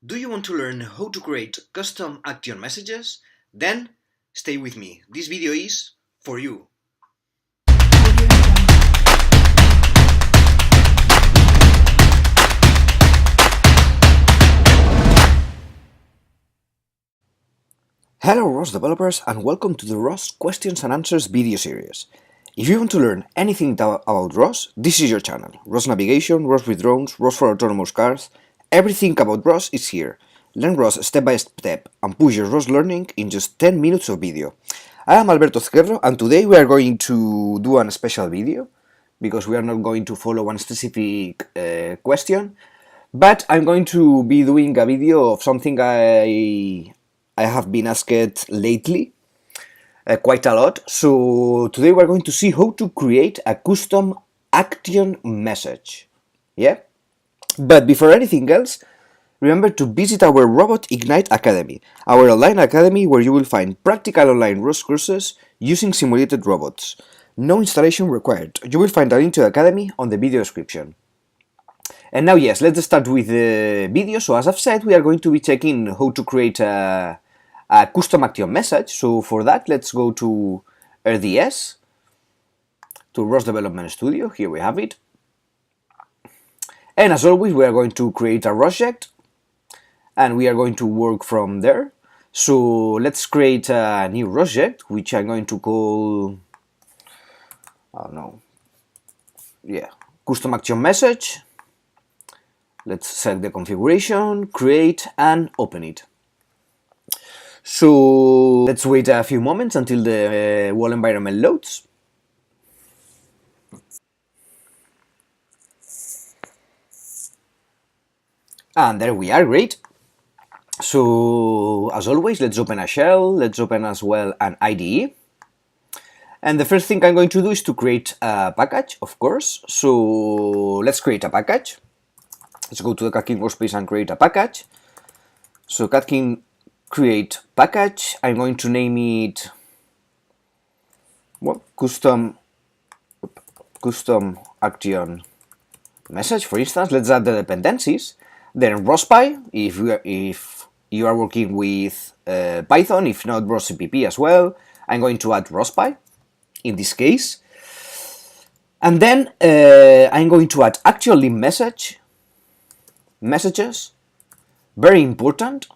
Do you want to learn how to create custom action messages? Then stay with me. This video is for you. Hello ROS developers and welcome to the ROS Questions and Answers video series. If you want to learn anything about ROS, this is your channel. ROS Navigation, ROS with drones, ROS for autonomous cars, everything about ROS is here. Learn ROS step by step and push your ROS learning in just 10 minutes of video. I am Alberto Cerro and today we are going to do a special video because we are not going to follow one specific question, but I'm going to be doing a video of something I have been asked lately quite a lot. So today we're going to see how to create a custom action message. Yeah? But before anything else, remember to visit our Robot Ignite Academy, our online academy where you will find practical online ROS courses using simulated robots. No installation required. You will find a link to the academy on the video description. And now yes, let's start with the video. So as I've said, we are going to be checking how to create a custom action message. So for that, let's go to RDS, to ROS Development Studio. Here we have it. And as always, we are going to create a project and we are going to work from there. So let's create a new project, which I'm going to call, custom action message. Let's set the configuration, create and open it. So let's wait a few moments until the wall environment loads. And there we are, great. So as always, let's open a shell, let's open as well an IDE. And the first thing I'm going to do is to create a package, of course. So let's create a package. Let's go to the Catkin workspace and create a package. So Catkin create package. I'm going to name it custom action message, for instance. Let's add the dependencies. Then ROSPy, if you are working with Python, if not ROSCpp as well. I'm going to add ROSPy in this case. And then I'm going to add actual link messages, very important,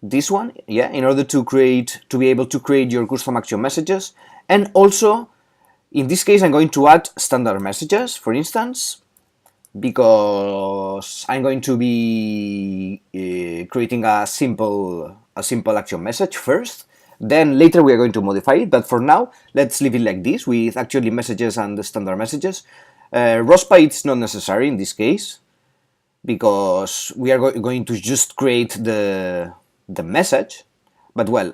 this one, yeah, in order to be able to create your custom action messages. And also, in this case, I'm going to add standard messages, for instance, because I'm going to be creating a simple action message first. Then later we are going to modify it, but for now, let's leave it like this, with actually messages and the standard messages. ROSPy it's not necessary in this case, because we are going to just create the message. But well,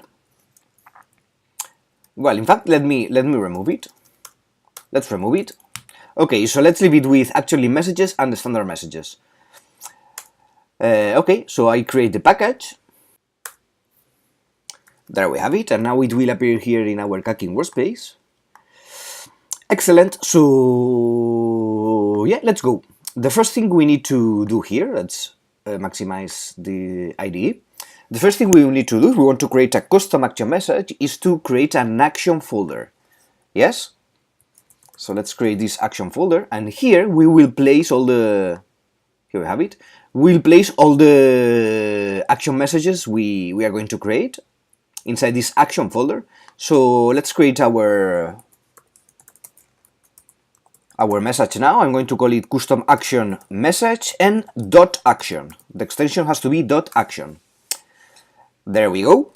in fact, let me remove it. Let's remove it. Okay, so let's leave it with actually messages and the standard messages. Okay, so I create the package. There we have it, and now it will appear here in our Catkin workspace. Excellent. So yeah, let's go. The first thing we need to do here, let's maximize the IDE. The first thing we will need to do if we want to create a custom action message is to create an action folder. Yes? So let's create this action folder, and here we will place all the, here we have it, we'll place all the action messages we are going to create inside this action folder. So let's create our message now. I'm going to call it custom action message and .action. The extension has to be .action. There we go.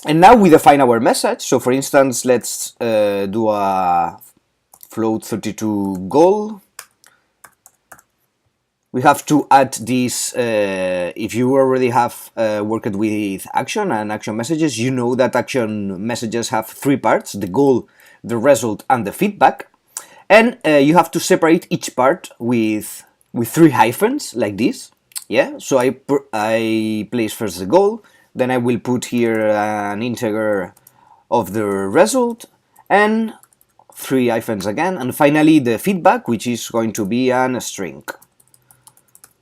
And now we define our message. So for instance, let's do a float32 goal. We have to add this, if you already have worked with action and action messages, you know that action messages have three parts: the goal, the result, and the feedback. And you have to separate each part with three hyphens, like this. Yeah, so I place first the goal, then I will put here an integer of the result, and three hyphens again, and finally the feedback, which is going to be a string,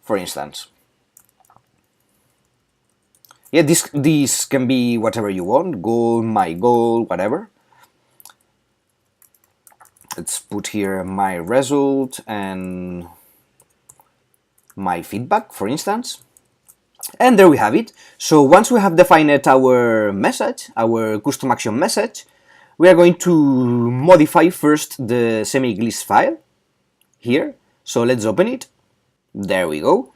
for instance. Yeah, this can be whatever you want, goal, my goal, whatever. Let's put here my result and my feedback, for instance. And there we have it. So once we have defined our message, our custom action message, we are going to modify first the CMakeList file here. So let's open it. There we go.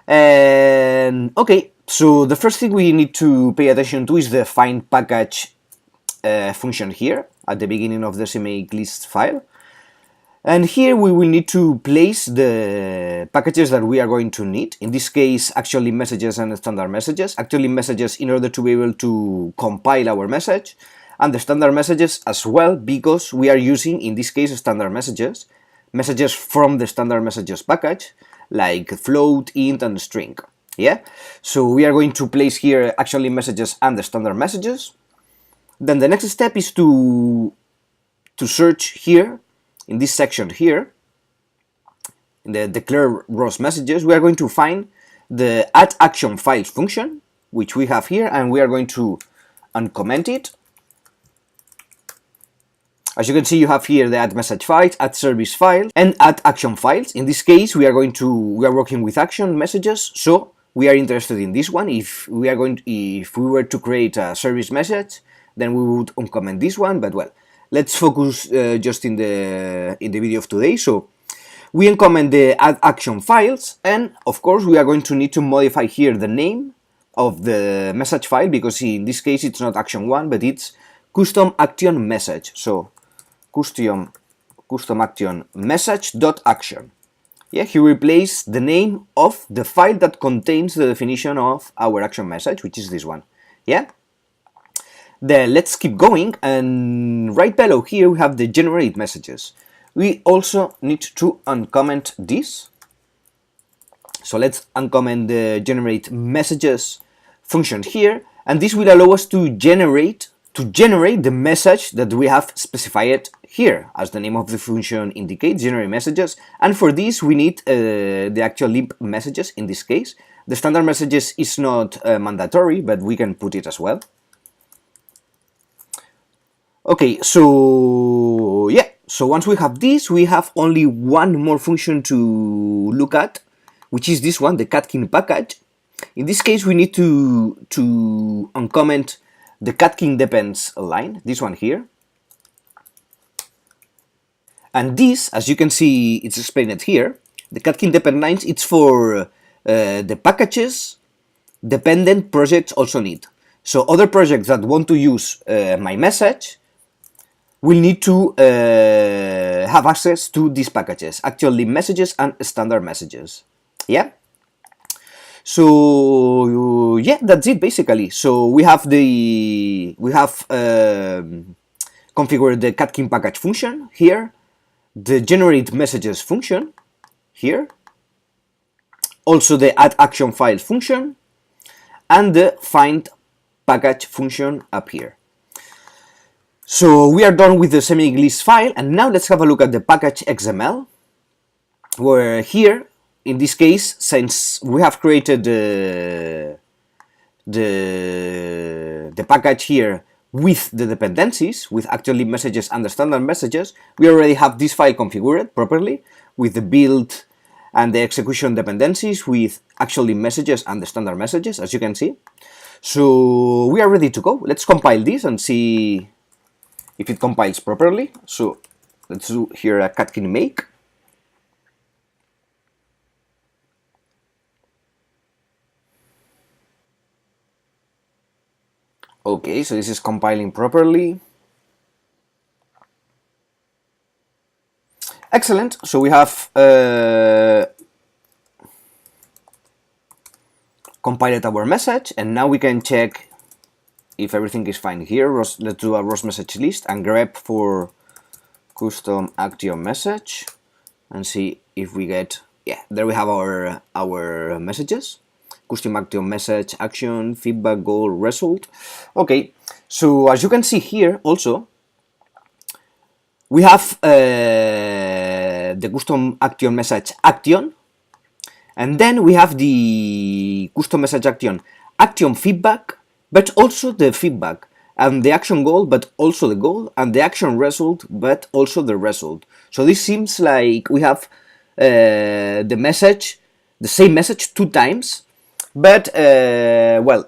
And okay, so the first thing we need to pay attention to is the find package function here at the beginning of the CMakeList file. And here we will need to place the packages that we are going to need. In this case, actually messages and standard messages. Actually messages in order to be able to compile our message, and the standard messages as well, because we are using, in this case, standard messages from the standard messages package, like float, int, and string. Yeah. So we are going to place here actually messages and the standard messages. Then the next step is to search here. In this section here, in the declare ROS messages, we are going to find the add action files function, which we have here, and we are going to uncomment it. As you can see, you have here the add message files, add service files, and add action files. In this case, we are working with action messages, so we are interested in this one. If we were to create a service message, then we would uncomment this one, but well, let's focus just in the video of today. So we uncomment the add action files, and of course we are going to need to modify here the name of the message file, because in this case it's not action 1, but it's custom action message. So custom action message.action. Yeah, here we replace the name of the file that contains the definition of our action message, which is this one. Yeah. Then let's keep going, and right below here we have the generate messages. We also need to uncomment this. So let's uncomment the generate messages function here, and this will allow us to generate the message that we have specified here, as the name of the function indicates, generate messages. And for this we need the actual limp messages in this case. The standard messages is not mandatory, but we can put it as well. Okay, so yeah, so once we have this, we have only one more function to look at, which is this one, the catkin package. In this case, we need to uncomment the catkin depends line, this one here. And this, as you can see, it's explained here, the catkin depend lines, it's for the packages dependent projects also need. So other projects that want to use my message will need to have access to these packages, actually messages and standard messages. Yeah. So yeah, that's it basically. So we have configured the catkin package function here, the generate messages function here, also the add action files function, and the find package function up here. So we are done with the CMakeList file, and now let's have a look at the package.xml, where here, in this case, since we have created the package here with the dependencies, with actually messages and the standard messages, we already have this file configured properly with the build and the execution dependencies with actually messages and the standard messages, as you can see. So we are ready to go. Let's compile this and see if it compiles properly. So let's do here a catkin make. Okay, so this is compiling properly. Excellent. So we have compiled our message, and now we can check if everything is fine here. Let's do a ROS message list and grep for custom action message and see if we get, yeah, there we have our messages. Custom action message, action, feedback, goal, result. Okay, so as you can see here also, we have the custom action message action, and then we have the custom message action action feedback, but also the feedback, and the action goal, but also the goal, and the action result, but also the result. So this seems like we have the message, the same message two times, but well,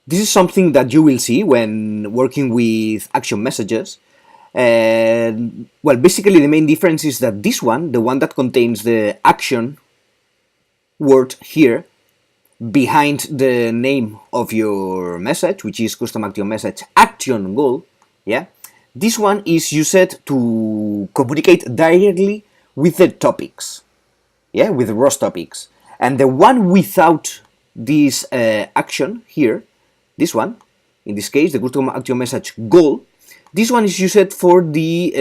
this is something that you will see when working with action messages. Well, basically the main difference is that this one, the one that contains the action word here, behind the name of your message, which is custom action message action goal, yeah, this one is used to communicate directly with the topics, yeah, with the ROS topics. And the one without this action here, this one, in this case, the custom action message goal, this one is used for the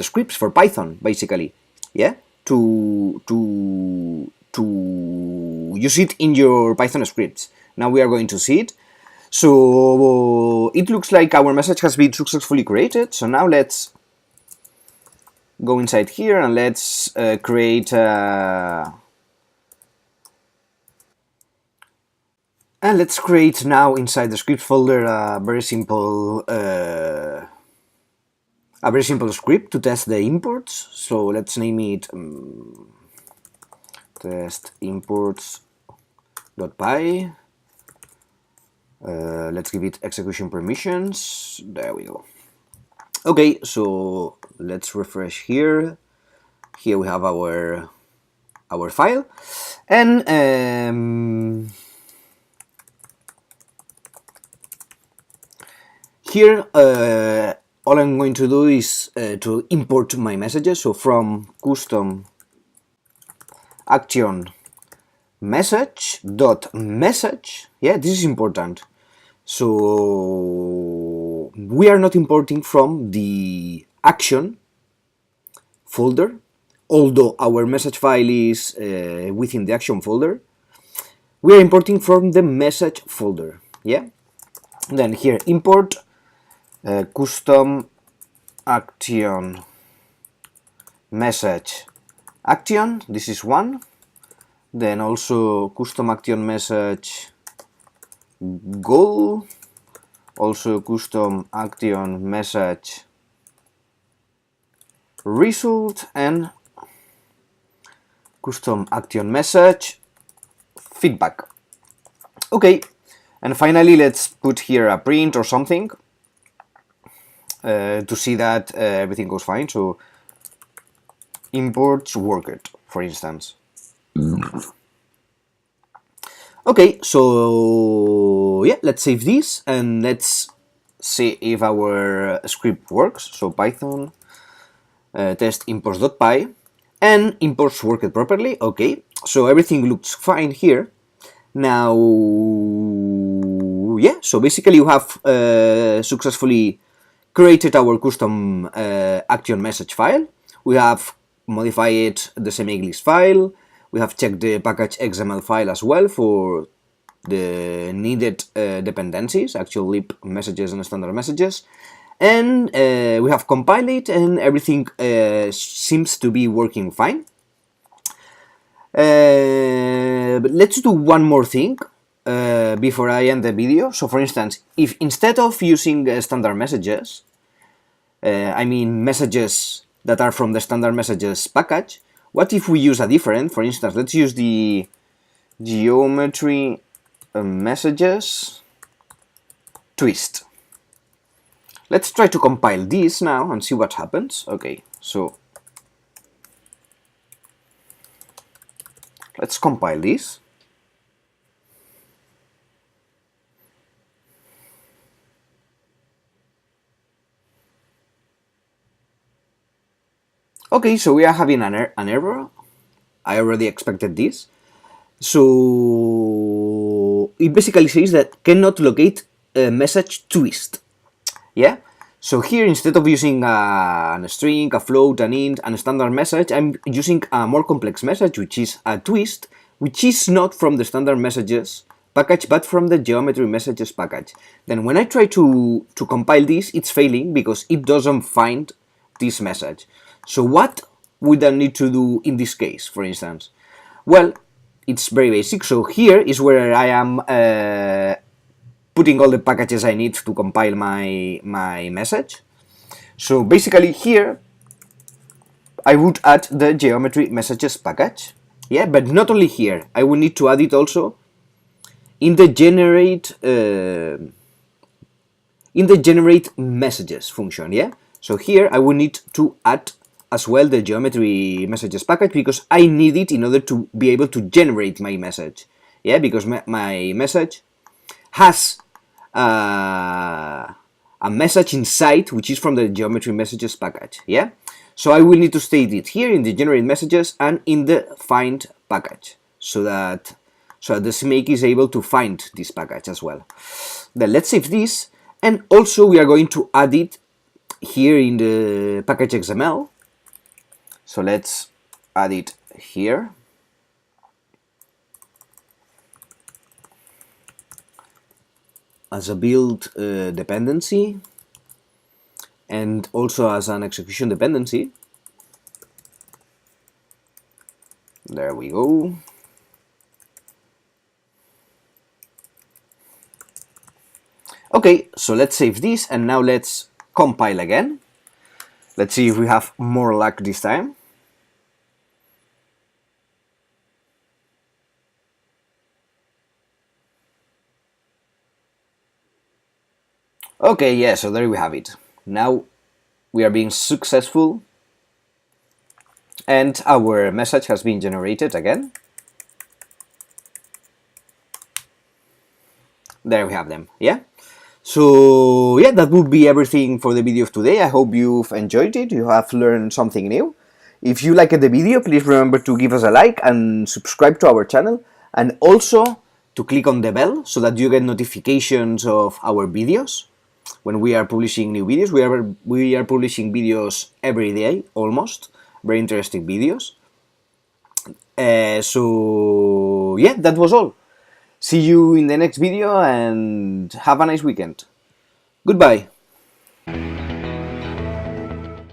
scripts for Python, basically, yeah, to use it in your Python scripts. Now we are going to see it. So it looks like our message has been successfully created. So now let's go inside here and let's create and let's create now inside the script folder a very simple script to test the imports. So let's name it test imports.py. Let's give it execution permissions. There we go. Okay, so let's refresh here. Here we have our file, and here all I'm going to do is to import my messages. So from custom action message, yeah, this is important. So we are not importing from the action folder, although our message file is within the action folder. We are importing from the message folder, yeah. Then here import custom action message action, this is one. Then also custom action message goal, also custom action message result, and custom action message feedback. Okay, and finally let's put here a print or something to see that everything goes fine. So imports worked, for instance. Okay, so yeah, let's save this and let's see if our script works. So Python test imports.py, and imports worked properly. Okay, so everything looks fine here. Now, yeah, so basically you have successfully created our custom action message file. We have modified the CMakeList file. We have checked the package.xml file as well for the needed dependencies, actual lib messages and standard messages. And we have compiled it, and everything seems to be working fine. But let's do one more thing before I end the video. So for instance, if instead of using standard messages, I mean messages that are from the standard messages package, what if we use a different, for instance, let's use the geometry messages twist. Let's try to compile this now and see what happens. Okay, so let's compile this. Okay, so we are having an error. I already expected this. So it basically says that cannot locate a message twist. Yeah? So here, instead of using a string, a float, an int, and a standard message, I'm using a more complex message, which is a twist, which is not from the standard messages package, but from the geometry messages package. Then when I try to compile this, it's failing because it doesn't find this message. So what would I need to do in this case, for instance? Well, it's very basic. So here is where I am putting all the packages I need to compile my message. So basically here I would add the geometry messages package. Yeah, but not only here. I will need to add it also in the generate messages function. Yeah. So here I will need to add as well the geometry messages package, because I need it in order to be able to generate my message. Yeah, because my message has a message inside, which is from the geometry messages package. Yeah. So I will need to state it here in the generate messages and in the find package, so that the CMake is able to find this package as well. Then let's save this, and also we are going to add it here in the package.xml. So let's add it here. As a build dependency, and also as an execution dependency. There we go. Okay, so let's save this, and now let's compile again. Let's see if we have more luck this time. Okay, yeah, so there we have it. Now we are being successful, and our message has been generated again. There we have them, yeah? So yeah, that would be everything for the video of today. I hope you've enjoyed it, you have learned something new. If you liked the video, please remember to give us a like and subscribe to our channel, and also to click on the bell so that you get notifications of our videos. When we are publishing new videos, we are publishing videos every day, almost. Very interesting videos. So yeah, that was all. See you in the next video, and have a nice weekend. Goodbye.